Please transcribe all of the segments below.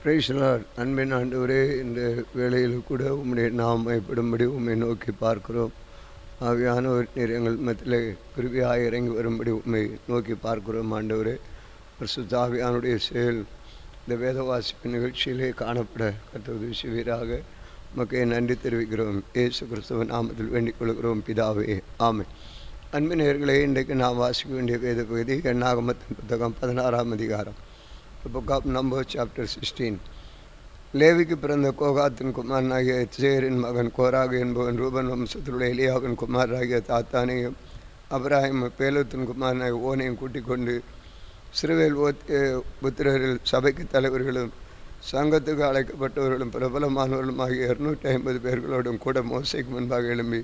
Praise the Lord. அன்பின் ஆண்டவரே, இந்த வேளையில் கூட உம்முடைய நாமப்படும்படி உம்மை நோக்கி பார்க்கிறோம். ஆவியானவர் நீர் எங்கள் மத்தியிலே கிருபையாக இறங்கி வரும்படி உம்மை நோக்கி பார்க்கிறோம். ஆண்டவரே, பரிசுத்த ஆவியானுடைய செயல் இந்த வேத வாசிப்பு நிகழ்ச்சியிலே காணப்பட கர்த்தர் உதவி செய்வீராக. உமக்கு நன்றி தெரிவிக்கிறோம். இயேசு கிறிஸ்துவின் நாமத்தில் வேண்டிக் கொள்கிறோம் பிதாவே, ஆமென். அன்பின் நேயர்களே, இன்றைக்கு நாம் வாசிக்க வேண்டிய வேத பகுதி எண்ணாகமத்தின் புத்தகம் 16ஆம் அதிகாரம், புக் ஆஃப் நம்பர் சாப்டர் 16. லேவிக்கு பிறந்த கோகாத்தின் குமாரனாகிய சேரின் மகன் கோராகு என்பவன் ரூபன் வம்சத்திலுள்ள எலியாவின் குமாரராகிய தாத்தானையும் அபிராஹிம் பேலத்தின் குமாரனாகிய ஓனையும் கூட்டிக் கொண்டு சிறுவேல் புத்திரரில் சபைக்கு தலைவர்களும் சங்கத்துக்கு அழைக்கப்பட்டவர்களும் பிரபலமானவர்களும் ஆகிய 250 பேர்களோடும் கூட மோசைக்கு முன்பாக எழும்பி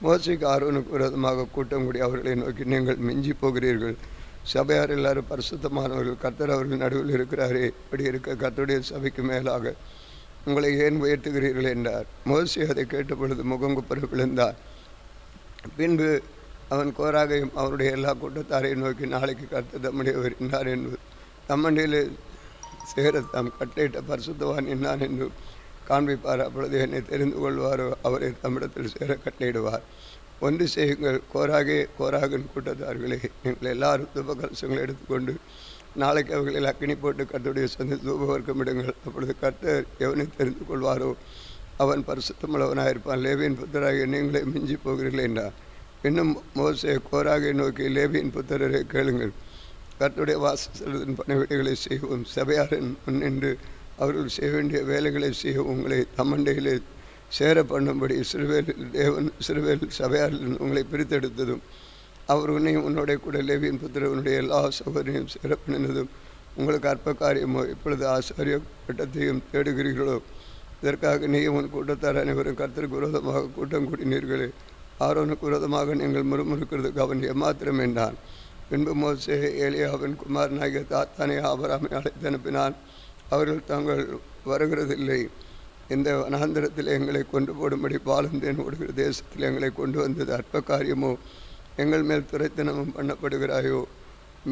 மோசைக்கு ஆரோனுக்கு விரோதமாக கூட்டம் கூடி அவர்களை நோக்கி, நீங்கள் மிஞ்சி போகிறீர்கள், சபையார் எல்லாரும் பரிசுத்தமானவர்கள், கர்த்தர் அவர்கள் நடுவில் இருக்கிறாரே, இப்படி இருக்க கர்த்தருடைய சபைக்கு மேலாக உங்களை ஏன் உயர்த்துகிறீர்கள் என்றார். மோசே அதை கேட்டபொழுது முகங்குப்புற விழுந்தார். பின்பு அவன் கோராகையும் அவருடைய எல்லா கூட்டத்தாரையும் நோக்கி, நாளைக்கு கர்த்தர் தம்முடையவர் என்றார் என்று தம்மண்டியிலே சேர தாம் கட்டளையிட்ட பரிசுத்தவான் என்னான் என்று காண்பிப்பார். அப்பொழுது என்னை தெரிந்து கொள்வாரோ அவரை தம்மிடத்தில் சேர கட்டளையிடுவார். ஒன்று செய்யுங்கள், கோராகின் கூட்டத்தார்களே, நீங்கள் எல்லாரும் தூபகலசங்களை எடுத்துக்கொண்டு நாளைக்கு அவர்களில் அக்கினி போட்டு கர்த்தருடைய சந்தி தூபவர்க்கமிடுங்கள். அப்பொழுது கர்த்தர் எவனை தெரிந்து கொள்வாரோ அவன் பரிசுத்தமுள்ளவனாயிருப்பான். லேவியின் புத்தராகிய நீங்களே மிஞ்சி போகிறீர்கள் என்றார். இன்னும் மோசே கோராகை நோக்கி, லேவியின் புத்திரரை கேளுங்கள், கர்த்தருடைய வாசஸ்தலத்தின் பணிவிடைகளை செய்வோம், சபையாரின் முன்னின்று அவர்கள் செய்ய வேண்டிய வேலைகளை செய்ய உங்களை தம்மண்டையிலே சேர பண்ணும்படி சிறுவேல் சபையாரில் உங்களை பிரித்தெடுத்ததும் அவர் உன்னையும் உன்னுடைய கூட லேவியின் புத்திர உன்னுடைய எல்லா சகோதரையும் சேர பண்ணினதும் உங்களுக்கு அற்ப காரியமோ? இப்பொழுது ஆசாரிய பட்டத்தையும் தேடுகிறீர்களோ? இதற்காக நீயும் உன் கூட்டத்தார் அனைவரும் கர்த்தருக்கு விரோதமாக கூட்டம் கூட்டினீர்களே. ஆரோனுக்கு விரோதமாக நீங்கள் முறுமுறுக்கிறதுக்கு அவன் எம்மாத்திரம் என்றான். பின்பு மோசே ஏலியாவின் குமாரனாகிய தாத்தானை ஆபிரகாமை அழைத்து அனுப்பினான். அவர்கள் தாங்கள் வருகிறதில்லை, இந்த வனாந்திரத்தில் எங்களை கொண்டு போடும்படி பாலும் தேன் ஓடுகிற தேசத்தில் எங்களை கொண்டு வந்தது அற்ப காரியமோ? எங்கள் மேல் துரைத்தனமும் பண்ணப்படுகிறாயோ?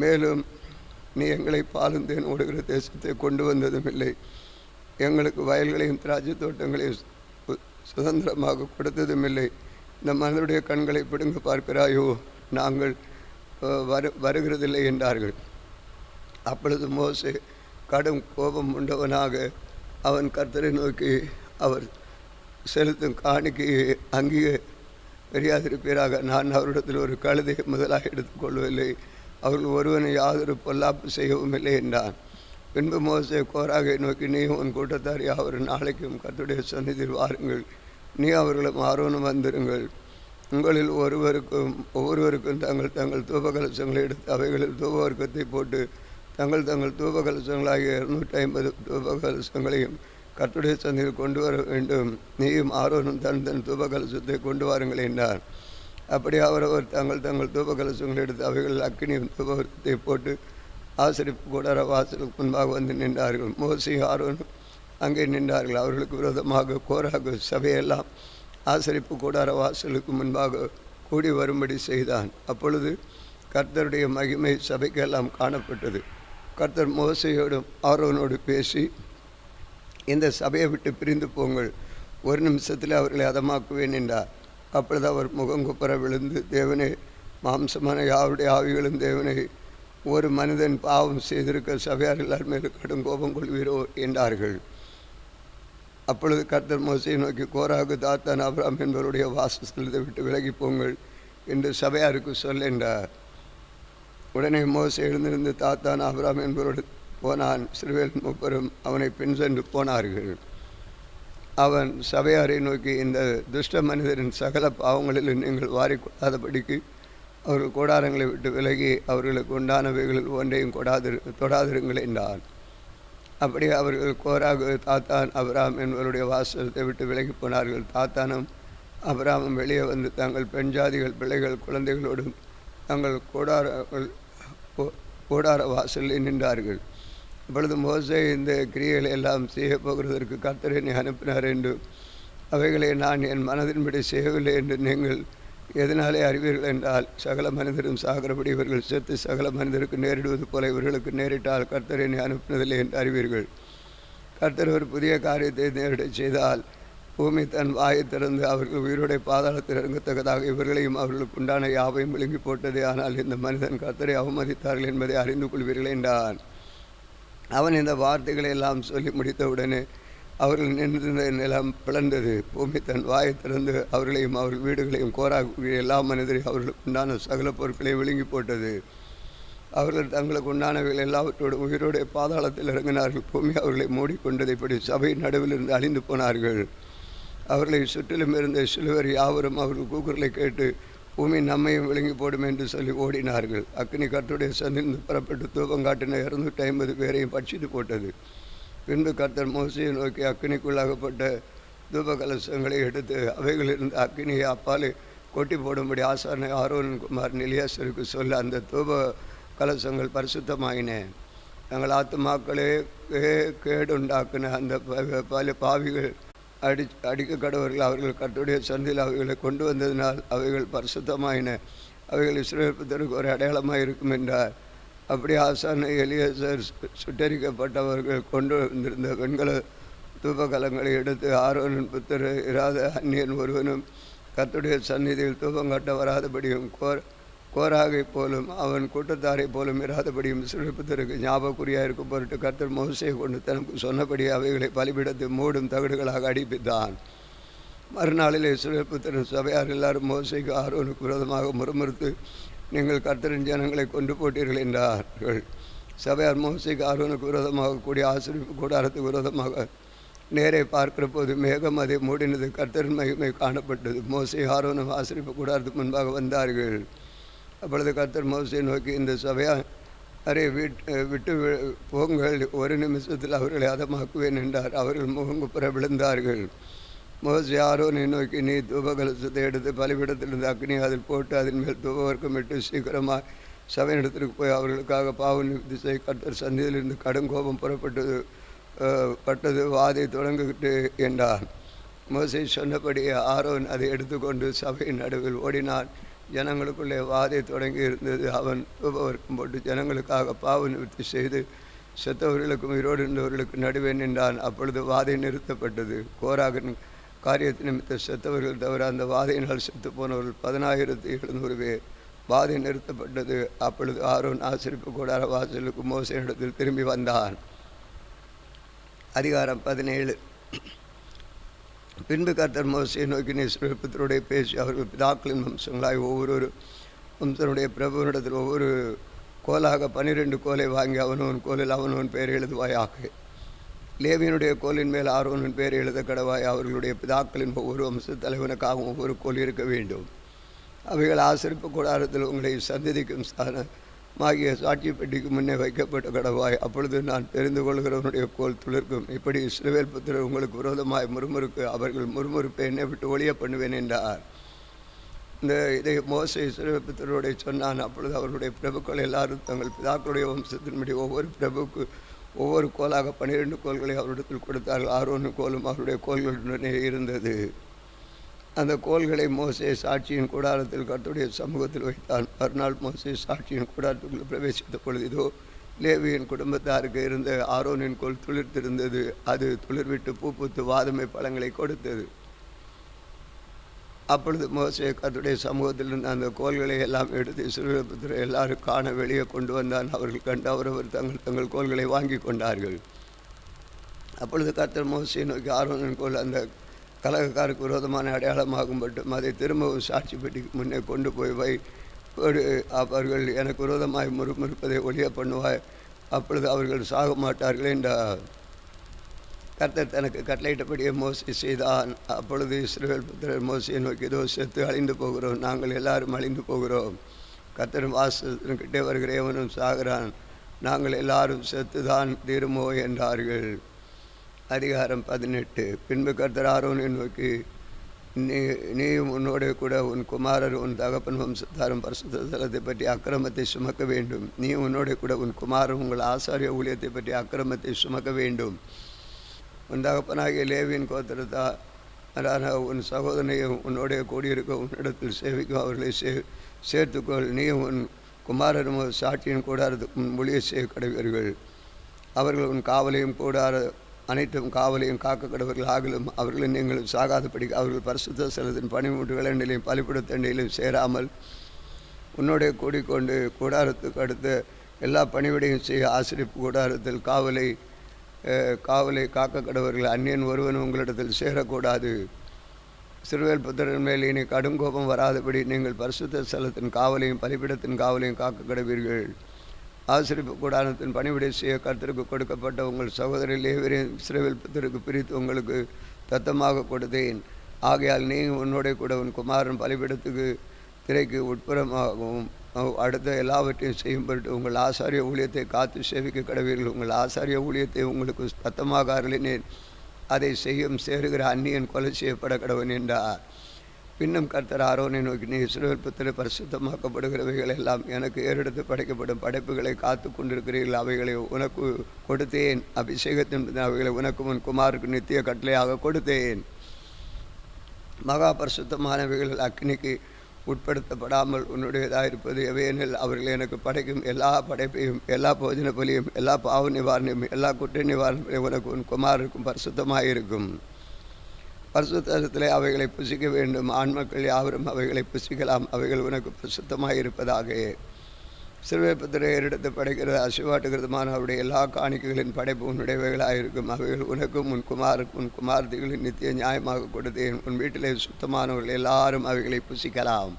மேலும் நீ எங்களை பாலும் தேன் ஓடுகிற தேசத்தை கொண்டு வந்ததும் இல்லை, எங்களுக்கு வயல்களையும் திராட்சை தோட்டங்களையும் சுதந்திரமாக கொடுத்ததும் இல்லை. இந்த மனிதனுடைய கண்களை பிடுங்க பார்க்கிறாயோ? நாங்கள் வருகிறதில்லை என்றார்கள். அப்பொழுது மோசே கடும் கோபம் உண்டவனாக அவன் கர்த்தரை நோக்கி, அவர் செலுத்தும் காணிக்கையை அங்கீகரியாதிருப்பீராக. நான் அவரிடத்தில் ஒரு கழுதையை முதலாக எடுத்துக்கொள்ளவில்லை, அவர்கள் ஒருவனை யாதொரு பொல்லாப்பு செய்யவும் இல்லை என்றான். பின்பு மோசே கோராகை நோக்கி, நீயும் உன் கூட்டத்தார் யாவரும் நாளைக்கும் கர்த்தருடைய சந்நிதியில் வாருங்கள், நீ அவர்களும் ஆரோனும் வந்திருங்கள். உங்களில் ஒவ்வொருவருக்கும் தங்கள் தூபகலசங்களை எடுத்து அவைகளில் தூபவர்க்கத்தை போட்டு தங்கள் தூபகலசங்களாகிய 250 தூபகலசங்களையும் கர்த்தருடைய சந்நிதியில் கொண்டு வர வேண்டும். நீயும் ஆரோனும் தன் தூபகலசத்தை கொண்டு வாருங்கள் என்றார். அப்படி அவரவர் தங்கள் தூபகலசங்களை எடுத்து அவைகளில் அக்கினியும் தூபவர்க்கத்தை போட்டு ஆசரிப்பு கூடார வாசலுக்கு முன்பாக வந்து நின்றார்கள். மோசே ஆரோனும் அங்கே நின்றார்கள். அவர்களுக்கு விரோதமாக கோராகு சபையெல்லாம் ஆசரிப்பு கூடார வாசலுக்கு முன்பாக கூடி வரும்படி செய்தான். அப்பொழுது கர்த்தருடைய மகிமை சபைக்கெல்லாம் காணப்பட்டது. கர்த்தர் மோசையோடும் ஆரோனோடு பேசி, இந்த சபையை விட்டு பிரிந்து போங்கள், ஒரு நிமிஷத்தில் அவர்களை அதமாக்குவேன் என்றார். அப்பொழுது அவர் முகங்குப்புற விழுந்து, தேவனே, மாம்சமான யாருடைய ஆவிகளும் தேவனை, ஒரு மனிதன் பாவம் செய்திருக்க சபையார் எல்லார் மேலும் கடும் கோபம் கொள்வீரோ என்றார்கள். அப்பொழுது கர்த்தர் மோசையை நோக்கி, கோராகு தாத்தான் ஆபிரகாம் என்பவருடைய வாசஸ்தலத்தை விட்டு விலகி போங்கள் என்று சபையாருக்கு சொல் என்றார். உடனே மோசே எழுந்திருந்து தாத்தான் ஆபிரகாம் என்பவரோடு போனான். சிறுவேல் மூப்பரும் அவனை பின் சென்று போனார்கள். அவன் சபையாரை நோக்கி, இந்த துஷ்ட மனிதரின் சகல பாவங்களில் நீங்கள் வாரிக்கொள்ளாதபடிக்கு அவர்கள் கூடாரங்களை விட்டு விலகி அவர்களுக்கு உண்டானவைகளில் ஒன்றையும் தொடாதிருங்கள் என்றான். அப்படி அவர்கள் கோராகு தாத்தான் அபிராம் என்பவருடைய வாசலத்தை விட்டு விலகி போனார்கள். தாத்தானும் அபிராமும் வெளியே வந்து தங்கள் பெண் ஜாதிகள் பிள்ளைகள் குழந்தைகளோடும் தங்கள் கூடார வாசலில் நின்றார்கள். அப்பொழுது மோசே இந்த கிரியைகளை எல்லாம் செய்ய போகிறதற்கு கர்த்தர் என்னை அனுப்பினார் என்றும் அவைகளை நான் என் மனதின்படி செய்யவில்லை என்று நீங்கள் எதனாலே அறிவீர்கள் என்றால், சகல மனிதரும் சாகிறபடி இவர்கள் செத்து சகல மனிதருக்கு நேரிடுவது போல இவர்களுக்கு நேரிட்டால் கர்த்தர் என்னை அனுப்பினதில்லை என்று அறிவீர்கள். கர்த்தர் ஒரு புதிய காரியத்தை நேரிடச் செய்தால் பூமி தன் வாயை திறந்து அவர்கள் உயிருடைய பாதாளத்தில் இறங்கத்தக்கதாக இவர்களையும் அவர்களுக்கு உண்டான யாவையும் விழுங்கி போட்டதே. ஆனால் இந்த மனிதன் கர்த்தரை அவமதித்தார்கள் என்பதை அறிந்து கொள்வீர்கள் என்றான். அவன் இந்த வார்த்தைகளை எல்லாம் சொல்லி முடித்தவுடனே அவர்கள் நின்றிருந்த நிலம் பிளந்தது. பூமி தன் வாயை திறந்து அவர்களையும் அவர்கள் வீடுகளையும் கோராக எல்லா மனிதரையும் அவர்களுக்கு உண்டான சகல பொருட்களையும் விழுங்கி போட்டது. அவர்கள் தங்களுக்கு உண்டானவைகள் எல்லாவற்றோடு உயிரோடைய பாதாளத்தில் இறங்கினார்கள். பூமி அவர்களை மூடிக்கொண்டதை இப்படி சபை நடுவிலிருந்து அழிந்து போனார்கள். அவர்களை சுற்றிலும் இருந்த சிலுவர் யாவரும் அவர்கள் கூக்குரலை கேட்டு பூமி நம்மையும் விழுங்கி போடும் என்று சொல்லி ஓடினார்கள். அக்னி கர்த்தருடைய சந்திலிருந்து புறப்பட்டு தூபம் காட்டின 250 பேரையும் பட்சித்து போட்டது. பின்பு கர்த்தர் மோசையை நோக்கி அக்னிக்குள்ளாகப்பட்ட தூப கலசங்களை எடுத்து அவைகளிலிருந்து அக்னியை அப்பாலே கொட்டி போடும்படி ஆசாரனை ஆரோன் குமாரன் எலியாசருக்கு சொல்ல அந்த தூப கலசங்கள் பரிசுத்தமாயின. தங்கள் ஆத்துமாக்களே கேடுண்டாக்கின அந்த பல பாவிகள் அடிக்க கடவர்கள் அவர்கள் கர்த்தருடைய சந்தில் அவைகளை கொண்டு வந்ததினால் அவைகள் பரிசுத்தமாயின. அவைகள் இஸ்ரவேல் புத்தருக்கு ஒரு அடையாளமாக இருக்கும் என்றார். அப்படி ஆசான எலியாசர் சுட்டரிக்கப்பட்டவர்கள் கொண்டு வந்திருந்த வெண்கல தூபகலங்களை எடுத்து ஆரோனின் புத்தர் இராத அந்நியன் ஒருவனும் கர்த்தருடைய சந்நிதியில் தூபம் காட்ட வராதபடியும் கோராகை போலும் அவன் கூட்டத்தாரை போலும் இராதபடியும் இஸ்ரவேல் புத்தருக்கு ஞாபகக்குறியாக இருக்கும் பொருட்டு கர்த்தர் மோசையை கொண்டு தனக்கு சொன்னபடி அவைகளை பலிபீடத்தை மூடும் தகடுகளாக அடிப்பித்தான். மறுநாளில் இஸ்ரவேல் புத்தரின் சபையார் எல்லாரும் மோசைக்கு ஆரோனுக்கு விரோதமாக முறுமுறுத்து நீங்கள் கர்த்தரின் ஜனங்களை கொண்டு போட்டீர்கள் என்றார்கள். சபையார் மோசைக்கு ஆரோனுக்கு விரோதமாக கூடிய ஆசரிப்பு கூடாரத்துக்கு விரோதமாக நேரே பார்க்கிற போது மேகம் அதை மூடினது. கர்த்தரின் மகிமை காணப்பட்டது. மோசை ஆரோனும் ஆசரிப்பு கூடாரத்துக்கு முன்பாக வந்தார்கள். அப்பொழுது கர்த்தர் மோசையை நோக்கி இந்த சபையார் விட்டு போங்கள், ஒரு நிமிஷத்தில் அவர்களை அதமாக்குவேன் என்றார். அவர்கள் முகங்குப்புற விழுந்தார்கள். மோசே ஆரோனை நோக்கி நீ தூபகலசத்தை எடுத்து பலிபீடத்திலிருந்து அக்னி அதில் போட்டு அதன் மேல் தூபவர்க்கமிட்டு சீக்கிரமாக சபையிடத்திற்கு போய் அவர்களுக்காக பாவ நிவர்த்தி செய்ய கர்த்தர் சந்தியிலிருந்து கடும் கோபம் பட்டது வாதை தொடங்கிட்டு என்றார். மோசே சொன்னபடி ஆரோன் அதை எடுத்துக்கொண்டு சபையின் நடுவில் ஓடினான். ஜனங்களுக்குள்ளே வாதை தொடங்கி இருந்தது. அவன் தூபவர்க்கம் போட்டு ஜனங்களுக்காக பாவ நிவர்த்தி செய்து செத்தவர்களுக்கும் உயிரோடு இருந்தவர்களுக்கு நடுவே நின்றான். அப்பொழுது வாதை நிறுத்தப்பட்டது. கோராகின் காரியத்தை நிமித்த செத்தவர்கள் தவிர அந்த வாதையினால் செத்து போனவர்கள் 10,700 பேர். வாதை நிறுத்தப்பட்டது. அப்பொழுது ஆரோன் ஆசரிப்பு கூடார வாசலுக்கு மோசேயிடத்தில் திரும்பி வந்தான். அதிகாரம் 17. பின்பு கர்த்தர் மோசையை நோக்கி இஸ்ரவேல் புத்திரருடைய பேசி அவர்கள் பிதாக்களின் வம்சங்களாய் ஒவ்வொரு வம்சனுடைய பிரபுவனிடத்தில் ஒவ்வொரு கோலாக 12 கோலை வாங்கி அவனவன் கோலில் அவனவன் பெயர் எழுதுவாயாக. லேவியனுடைய கோலின் மேல் ஆரோனின் பெயர் எழுத கடவாய். அவர்களுடைய பிதாக்களின் ஒவ்வொரு வம்ச தலைவனுக்காகவும் ஒவ்வொரு கோல் இருக்க வேண்டும். அவைகள் ஆசரிப்பு கூடாரத்தில் உங்களை சந்ததிக்கும் ஸ்தானமாகிய சாட்சி பெட்டிக்கு முன்னே வைக்கப்பட்ட கடவாய். அப்பொழுது நான் தெரிந்து கொள்கிறவனுடைய கோல் துளிர்க்கும். இப்படி இஸ்ரவேல் புத்திரர் உங்களுக்கு விரோதமாய் முறுமுறுக்கு அவர்கள் முறுமுறுப்பை என்னை விட்டு ஒழிய பண்ணுவேன் என்றார். இதை மோசே இஸ்ரவேல் புத்திரருடைய சொன்னான். அப்பொழுது அவர்களுடைய பிரபுக்கள் எல்லாரும் தங்கள் பிதாக்களுடைய வம்சத்தின்படி ஒவ்வொரு பிரபுக்கு ஒவ்வொரு கோலாக 12 கோல்களை அவரிடத்தில் கொடுத்தார்கள். ஆரோன் கோலும் அவருடைய கோல்களுடனே இருந்தது. அந்த கோல்களை மோசே சாட்சியின் கூடாரத்தில் கர்த்தருடைய சமூகத்தில் வைத்தான். மறுநாள் மோசே சாட்சியின் கூடாரத்துக்குள் பிரவேசித்த பொழுது இதோ லேவியின் குடும்பத்தாருக்கு இருந்த ஆரோனின் கோல் துளிர்த்திருந்தது. அது துளிர்விட்டு பூத்து வாதுமை பழங்களை கொடுத்தது. அப்பொழுது மோசே கர்த்தருடைய சமூகத்தில் இருந்த அந்த கோல்களை எல்லாம் எடுத்து இஸ்ரவேல் புத்திரர் எல்லாரும் காண வெளியே கொண்டு வந்தான். அவர்கள் கண்டு அவரவர் தங்கள் கோல்களை வாங்கி கொண்டார்கள். அப்பொழுது கர்த்தர் மோசையை நோக்கி ஆரோனின் கோல் அந்த கலகக்காருக்கு விரோதமான அடையாளமாகும் மட்டும் அதை திரும்பவும் சாட்சி பெட்டிக்கு முன்னே கொண்டு போய் அவர்கள் எனக்கு விரோதமாய் முறுமுறுப்பதை ஒழிய பண்ணுவாய். அப்பொழுது அவர்கள் சாக மாட்டார்கள் என்றார். கர்த்தர் தனக்கு கட்டளையிட்டபடியே மோசே செய்தான். அப்பொழுது இஸ்ரவேல் புத்திரர் மோசையை நோக்கி இதோ செத்து அழிந்து போகிறோம், நாங்கள் எல்லாரும் அழிந்து போகிறோம். கர்த்தர் வாசல்கிட்டே வருகிற எவனும் சாகிறான், நாங்கள் எல்லாரும் செத்துதான் தீருமோ என்றார்கள். அதிகாரம் 18. பின்பு கர்த்தர் ஆரோனை நோக்கி நீயும் உன்னோட கூட உன் குமாரர் உன் தகப்பன் வம்சத்தாரும் பரிசுத்த ஸ்தலத்தை பற்றி அக்கிரமத்தை சுமக்க வேண்டும். நீ உன்னோட கூட உன் குமாரர் உங்கள் ஆசாரிய ஊழியத்தை பற்றி அக்கிரமத்தை சுமக்க வேண்டும். உன் தகப்பனாகிய லேவியின் கோத்திரத்தாரான உன் சகோதரனையும் உன்னோடைய கூடியிருக்க உன்னிடத்தில் சேவிக்கும் அவர்களை சேர்த்துக்கொள். நீயும் உன் குமாரரும் சாட்சியின் கூடாரத்துக்கு முன் மொழியை செய்ய கடைவீர்கள். அவர்கள் உன் காவலையும் அனைத்தும் காவலையும் காக்க கடவர்கள் ஆகலும் அவர்களின் நீங்களும் சாகாதபடி அவர்கள் பரிசுத்த ஸ்தலத்தின் பனிமூட்டுகள் எண்ணிலையும் பலிப்பிடத்தண்டையிலும் சேராமல் உன்னோடைய கூடிக்கொண்டு கூடாரத்துக்கு அடுத்த எல்லா பணிவிடையும் செய்ய ஆசிரிப்பு கூடாரத்தில் காவலை காக்க கடவர்கள் அந்நியன் ஒருவன் உங்களிடத்தில் சேரக்கூடாது. இஸ்ரவேல் புத்திரன் மேல் இனி கடும் கோபம் வராதபடி நீங்கள் பரிசுத்த ஸ்தலத்தின் காவலையும் பலிபிடத்தின் காவலையும் காக்க கடவீர்கள். ஆசிரிப்பு கூடாரத்தின் பணிவிடை செய்ய கர்த்தருக்கு கொடுக்கப்பட்ட உங்கள் சகோதரர் லேவியரையும் இஸ்ரவேல் புத்திரருக்கு பிரித்து உங்களுக்கு தத்தமாக கொடுத்தேன். ஆகையால் நீ உன்னோட கூட உன் குமாரன் பலிபிடத்துக்கு திரைக்கு உட்புறமாகவும் அடுத்த எல்லாவற்றையும் செய்யும் பொருட்டு உங்கள் ஆசாரிய ஊழியத்தை காத்து சேவிக்க கடவீர்கள். உங்கள் ஆசாரிய ஊழியத்தை உங்களுக்கு தத்தமாக அருளினேன். அதை செய்யும் சேருகிற அந்நியன் கொலை செய்யப்பட கடவன் என்றார். பின்னும் கர்த்தர் ஆரோனை நோக்கி, நீ இஸ்ரவேல் புத்திரர் பரிசுத்தமாக்கப்படுகிறவைகள் எல்லாம் எனக்கு ஏறெடுத்து படைக்கப்படும் படைப்புகளை காத்து கொண்டிருக்கிறீர்கள். அவைகளை உனக்கு கொடுத்தேன். அபிஷேகத்தின் அவைகளை உனக்கு உன் குமாருக்கு நித்திய கட்டளையாக கொடுத்தேன். மகா பரிசுத்தமானவைகள் அக்னிக்கு உட்படுத்தப்படாமல் உன்னுடையதாயிருப்பது எவையெனில் அவர்கள் எனக்கு படைக்கும் எல்லா படைப்பையும் எல்லா போஜன பலியும் எல்லா பாவ நிவாரணையும் எல்லா குற்ற நிவாரணங்களையும் உனக்கு உன் குமாருக்கும் பரிசுத்தமாயிருக்கும். பரிசுத்தத்திலே அவைகளை புசிக்க வேண்டும். ஆண்மக்கள் யாவரும் அவைகளை புசிக்கலாம். அவைகள் உனக்கு பரிசுத்தமாயிருப்பதாக. இஸ்ரவேல் புத்திரரை ஏறெடுத்து படைக்கிறது அசைவாட்டுகிறதுமான அவருடைய எல்லா காணிக்கைகளின் படைப்பு உன்னுடையவைகளாயிருக்கும். அவைகள் உனக்கும் உன் குமாருக்கும் உன் குமார்த்திகளின் நித்திய நியாயமாக கொடுத்தேன். உன் வீட்டிலே சுத்தமானவர்கள் எல்லாரும் அவைகளை புசிக்கலாம்.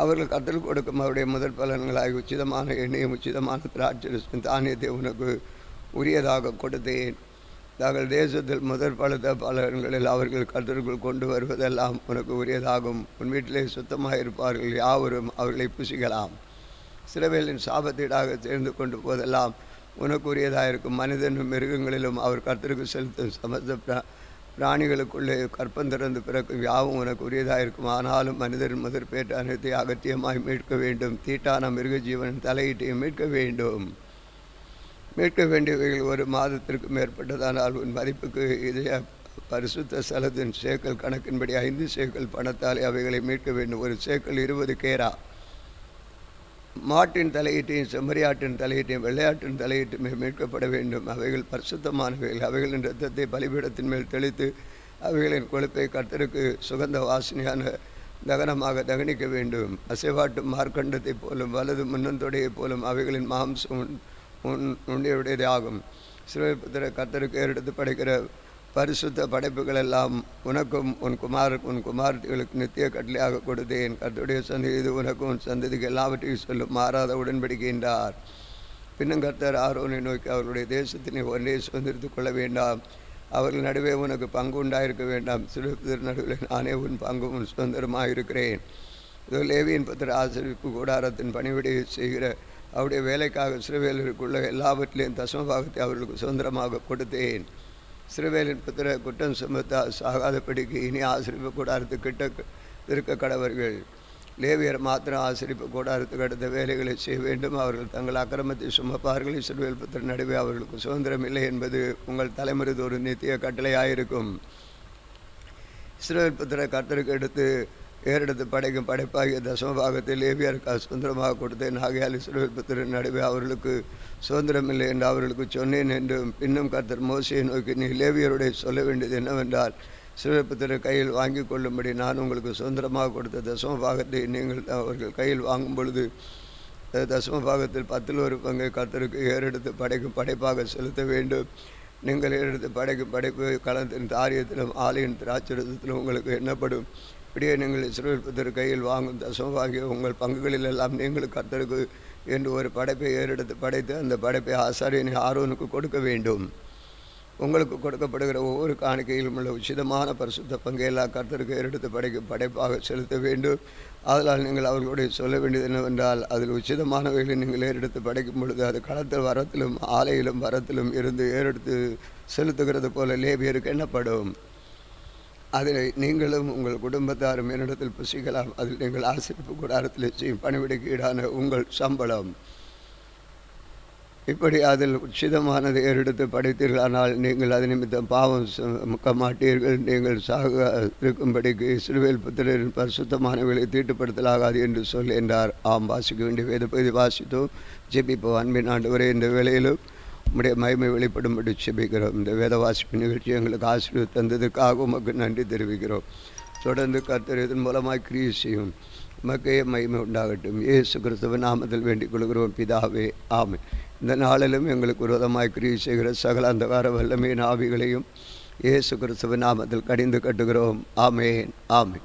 அவர்கள் கர்த்தருக்கு கொடுக்கும் அவருடைய முதல் பலன்களாகி உச்சிதமான எண்ணெயும் உச்சிதமான திராட்சரசம் தானியத்தை உனக்கு உரியதாக கொடுத்தேன். தாங்கள் தேசத்தில் முதல் பலன்களில் அவர்கள் கர்த்தருக்குள் கொண்டு வருவதெல்லாம் உனக்கு உரியதாகும். உன் வீட்டிலே சுத்தமாக இருப்பார்கள் யாவரும் அவர்களை புசிக்கலாம். இஸ்ரவேலின் சாபத்தீடாக சேர்ந்து கொண்டு போதெல்லாம் உனக்கு உரியதாக இருக்கும். மனிதனும் மிருகங்களிலும் அவர் கர்த்தருக்கு செலுத்தும் சமஸ்த பிராணிகளுக்குள்ளே கற்பந்திறந்து பிறக்கும் யாவும் உனக்கு உரியதாக இருக்கும். ஆனாலும் மனிதரின் முதற்பேற்று அனைத்தை அகத்தியமாய் மீட்க வேண்டும். தீட்டான மிருக ஜீவனின் தலையீட்டையும் மீட்க வேண்டும். மீட்க வேண்டியவைகள் ஒரு மாதத்திற்கு மேற்பட்டதானால் உன் மதிப்புக்கு இதய பரிசுத்த ஸ்தலத்தின் சேக்கல் கணக்கின்படி 5 சேக்கல் பணத்தாலே அவைகளை மீட்க வேண்டும். ஒரு சேக்கல் 20 கேரா. மாட்டின் தலையீட்டையும் செம்மறியாட்டின் தலையீட்டையும் வெள்ளையாட்டின் தலையீட்டுமே மீட்கப்பட வேண்டும். அவைகள் பரிசுத்தமானவைகள். அவைகளின் இரத்தத்தை பலிபீடத்தின் மேல் தெளித்து அவைகளின் கொழுப்பை கர்த்தருக்கு சுகந்த வாசனையான தகனமாக தகனிக்க வேண்டும். அசைவாட்டும் மார்க்கண்டத்தைப் போலும் வலது முன்னந்தொடையைப் போலும் அவைகளின் மாம்சம் உன்னுடையதே ஆகும். இஸ்ரவேல் புத்திரர் கர்த்தருக்கு ஏறெடுத்து படைக்கிற பரிசுத்த படைப்புகள் எல்லாம் உனக்கும் உன் குமார்த்திகளுக்கு நித்திய கட்டளையாக கொடுத்தேன். கர்த்தருடைய சந்ததி இது உனக்கும் உன் சந்ததிக்கு எல்லாவற்றையும் சொல்லும் மாறாத உடன்படிக்கை என்றார். பின்னும் கர்த்தர் ஆரோனை நோக்கி, அவர்களுடைய தேசத்தினை ஒன்றே சுதந்திரித்துக் கொள்ள வேண்டாம். அவர்கள் நடுவே உனக்கு பங்கு உண்டாயிருக்க வேண்டாம். இஸ்ரவேல் புத்திரர் நடுவில் நானே உன் பங்கும் உன் சுதந்திரமாக இருக்கிறேன். இதோ லேவியின் புத்திரர் ஆசரிப்பு கூடாரத்தின் பணிவிடையை செய்கிற அவருடைய வேலைக்காக இஸ்ரவேலருக்குள்ள எல்லாவற்றிலையும் தசமபாகத்தை அவர்களுக்கு சுதந்திரமாக கொடுத்தேன். இஸ்ரவேலின் புத்திர குற்றம் சுமத்தா சாகாதபடிக்கு இனி ஆசிரிப்பு கூடாரத்துக்கு கிட்ட இருக்க கடவர்கள். லேவியர் மாத்திரம் ஆசிரிப்பு கூடாரத்துக்கு அடுத்த வேலைகளை செய்ய வேண்டும். அவர்கள் தங்கள் அக்கிரமத்தை சுமப்பார்கள். இஸ்ரவேல் புத்திர நடுவே அவர்களுக்கு சுதந்திரம் இல்லை என்பது உங்கள் தலைமுறை ஒரு நித்திய கட்டளையாயிருக்கும். இஸ்ரவேல் புத்திர கர்த்தருக்கு ஏறெடுத்து படைக்கும் படைப்பாகிய தசமபாகத்தில் லேவியருக்கு சுதந்திரமாக கொடுத்தேன். ஆகையால் இஸ்ரவேல் புத்திரன் நடுவே அவர்களுக்கு சுதந்திரமில்லை என்று அவர்களுக்கு சொன்னேன் என்றும். பின்னும் கர்த்தர் மோசேயை நோக்கி, நீ லேவியருடைய சொல்ல வேண்டியது என்னவென்றால், இஸ்ரவேல் புத்திரர் கையில் வாங்கி கொள்ளும்படி நான் உங்களுக்கு சுதந்திரமாக கொடுத்த தசமபாகத்தை நீங்கள் அவர்கள் கையில் வாங்கும் பொழுது தசமபாகத்தில் 10 பங்கை கர்த்தருக்கு ஏறெடுத்து படைக்கும் படைப்பாக செலுத்த வேண்டும். நீங்கள் ஏறெடுத்து படைக்கும் படைப்பு களத்தின் தாரியத்திலும் ஆலையின் திராட்சரசத்திலும் உங்களுக்கு எண்ணப்படும். இப்படியே நீங்கள் இஸ்ரவேல் புத்திரர் கையில் வாங்கும் தசமமாகிய உங்கள் பங்குகளில் எல்லாம் நீங்கள் கர்த்தருக்கு என்று ஒரு படைப்பை ஏறெடுத்து படைத்து அந்த படைப்பை ஆசாரியனை ஆரோனுக்கு கொடுக்க வேண்டும். உங்களுக்கு கொடுக்கப்படுகிற ஒவ்வொரு காணிக்கையிலும் உள்ள உச்சிதமான பரிசுத்த பங்கையெல்லாம் கர்த்தருக்கு ஏறெடுத்து படைக்கும் படைப்பாக செலுத்த வேண்டும். அதனால் நீங்கள் அவர்களுடைய சொல்ல வேண்டியது என்னவென்றால், அதில் உச்சிதமானவைகளை நீங்கள் ஏறெடுத்து படைக்கும் பொழுது அது களத்தில் வரத்திலும் ஆலையிலும் வரத்திலும் இருந்து ஏறெடுத்து செலுத்துகிறது போல லேவியருக்கு எண்ணப்படும். அதில் நீங்களும் உங்கள் குடும்பத்தாரும் என்னிடத்தில் புசிக்கலாம். அதில் நீங்கள் ஆசிரிப்பு கூடாரத்தில் செய்யும் பணிவிடைக்கு ஈடான உங்கள் சம்பளம். இப்படி அதில் உச்சிதமானதை ஏறெடுத்து படைத்தீர்களானால் நீங்கள் அது நிமித்தம் பாவம் சுமக்க மாட்டீர்கள். நீங்கள் சாக இருக்கும்படிக்கு இஸ்ரவேல் புத்திரரின் பரிசுத்தமானவைகளை தீட்டுப்படுத்தலாகாது என்று சொல் என்றார். ஆம், வாசிக்க வேண்டிய வேத பகுதி வாசித்தோம். ஜெபிப்போம். அன்பின் ஆண்டவரே, இந்த வேளையிலும் உம்முடைய மகிமை வெளிப்படும்படி செபிக்கிறோம். இந்த வேத வாசிப்பு நிகழ்ச்சி எங்களுக்கு ஆசீர்வாதம் தந்ததுக்காக உமக்கு நன்றி தெரிவிக்கிறோம். தொடர்ந்து கர்த்தர் இதன் மூலமாய் கிரியை செய்யும். உமக்கே மகிமை உண்டாகட்டும். இயேசு கிறிஸ்துவ நாமத்தில் வேண்டிக் கொள்கிறோம் பிதாவே, ஆமென். இந்த நாளிலும் எங்களுக்கு விரோதமாய் கிரியை செய்கிற சகல அந்தகார வல்லமையின் ஆவிகளையும் இயேசு கிறிஸ்துவ நாமத்தில் கடிந்து கட்டுகிறோம். ஆமென், ஆமென்.